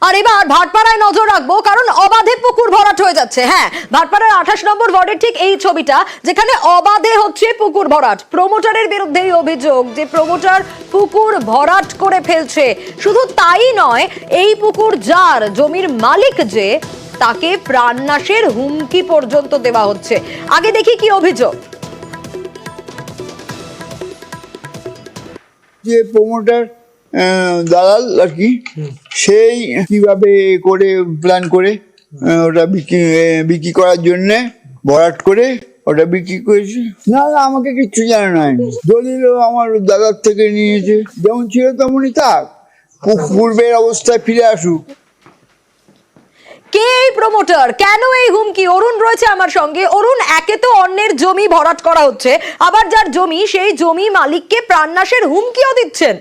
আর এবার ভাটপাড়ায় নজর রাখবো, কারণ অবাধে পুকুর ভরাট হয়ে যাচ্ছে। হ্যাঁ, ভাটপাড়ার 28 নম্বর ওয়ার্ডের ঠিক এই ছবিটা, যেখানে অবাধে হচ্ছে পুকুর ভরাট। প্রমোটারের বিরুদ্ধেই অভিযোগ যে প্রমোটার পুকুর ভরাট করে ফেলছে। শুধু তাই নয়, এই পুকুর যার, জমির মালিক যে, তাকে প্রাণনাশের হুমকি পর্যন্ত দেওয়া হচ্ছে। আগে দেখি কি অভিযোগ। যে প্রমোটার দালাল আর কি, সেই কিভাবে করে প্ল্যান করে ওটা বিক্রি করার জন্য ভরাট করে ওটা বিক্রি করেছে। না না, আমাকে কিচ্ছু জানায়নি। দলিলও আমার দাদার থেকে নিয়েছে, যেমন ছিল তেমনই থাক, পূর্বের অবস্থায় ফিরে আসুক। কে এই প্রমোটার, কেন এই হুমকি? অরুণ রয়েছে আমার সঙ্গে। অরুণ, একে তো অন্যের জমি ভরাট করা হচ্ছে, আবার যার জমি সেই জমি মালিককে প্রাণনাশের হুমকিও দিচ্ছেন।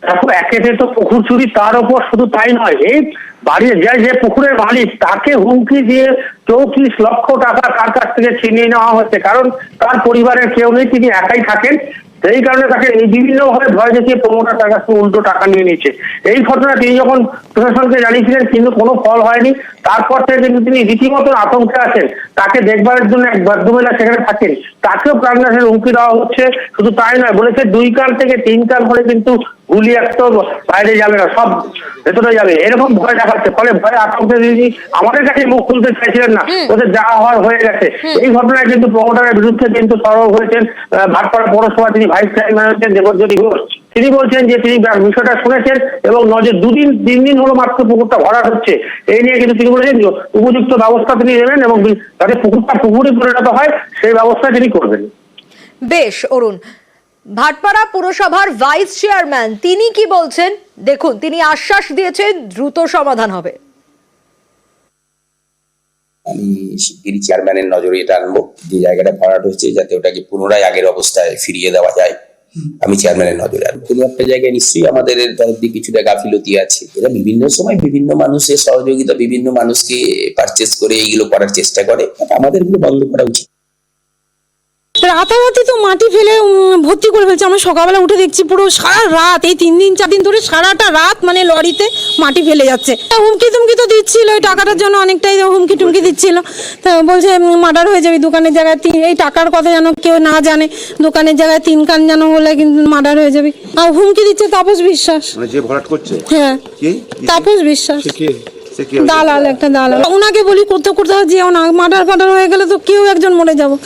দেখো, একেতে তো পুকুর চুরি, তার উপর শুধু তাই নয়, এই বাড়ির যে পুকুরের মালিক তাকে হুমকি দিয়ে 34 লক্ষ টাকা তার কাছ থেকে ছিনিয়ে নেওয়া হচ্ছে। কারণ তার পরিবারের কেউ নেই, তিনি একাই থাকেন। সেই কারণে তাকে এই বিভিন্নভাবে ভয় দেখিয়ে প্রমোটার তার কাছ থেকে উল্টো টাকা নিয়ে নিচ্ছে। এই ঘটনা তিনি যখন প্রশাসনকে জানিয়েছিলেন, কিন্তু কোনো ফল হয়নি। তারপর থেকে কিন্তু তিনি রীতিমতো আতঙ্কে আছেন। তাকে দেখভালের জন্য এক ভদ্রমহিলা সেখানে থাকেন, তাকেও প্রাণনাশের হুমকি দেওয়া হচ্ছে। শুধু তাই নয়, বলেছে 2 কান থেকে 3 কান হলে কিন্তু গুলি একটাও বাইরে যাবে না, সব ভেতরে যাবে, এরকম ভয় দেখাচ্ছে। ফলে ভয়ে আতঙ্কে তিনি আমাদের কাছে মুখ খুলতে চাইছিলেন না, ওদের যা হওয়ার হয়ে গেছে। এই ঘটনায় কিন্তু প্রমোটারের বিরুদ্ধে কিন্তু সরব হয়েছেন ভাটপাড়া পৌরসভা, তিনি ভাইস চেয়ারম্যান হচ্ছেন দেবজ্যোতি ঘোষ। তিনি বলছেন যে তিনি বিষয়টা শুনেছেন এবং নজর 2-3 দিন হলো মাত্র পুকুরটা ভরাট হচ্ছে, এই নিয়ে কিন্তু তিনি বলেছেন উপযুক্ত ব্যবস্থা তিনি নেবেন এবং যাতে পুকুরটা পুকুরে পরিণত হয় সেই ব্যবস্থা তিনি করবেন। বেশ অরুণ, ভাটপাড়া পুরসভার ভাইস চেয়ারম্যান তিনি কি বলছেন দেখুন। তিনি আশ্বাস দিয়েছেন দ্রুত সমাধান হবে। আমি শিগগিরই চেয়ারম্যানের নজরে এটা আনবো, যে জায়গাটা ভরাট হয়েছে যাতে ওটাকে পুনরায় আগের অবস্থায় ফিরিয়ে দেওয়া যায়। আমি চেয়ারম্যানের নজরে আনবো। কোনো একটা জায়গায় নিশ্চয়ই আমাদের তরফ দিয়ে কিছুটা গাফিলতি আছে। এরা বিভিন্ন সময় বিভিন্ন মানুষের সহযোগিতা, বিভিন্ন মানুষকে পারচেস করে এইগুলো করার চেষ্টা করে, আমাদের এগুলো বন্ধ করা উচিত। রাতারাতি তো মাটি ফেলে ভর্তি করে ফেলছে। আমরা সকালবেলা উঠে দেখছি পুরো সারা রাত, এই 3-4 দিন ধরে সারাটা রাত মানে লরিতে মাটি ফেলে যাচ্ছে। হুমকি তুমকি তো দিচ্ছিল, এই টাকাটার জন্য অনেকটাই হুমকি টুমকি দিচ্ছিল। তা বলছে মার্ডার হয়ে যাবে, দোকানের জায়গায় এই টাকার কথা যেন কেউ না জানে, দোকানের জায়গায় 3 কান যেন হলে কিন্তু মার্ডার হয়ে যাবে। আর হুমকি দিচ্ছে তাপস বিশ্বাস, যে ভরাট করছে। হ্যাঁ, তাপস বিশ্বাস, দালাল, একটা দালাল। ওনাকে বলি কোথাও যেও না, মার্ডার হয়ে গেলে তো কেউ একজন মরে যাবো।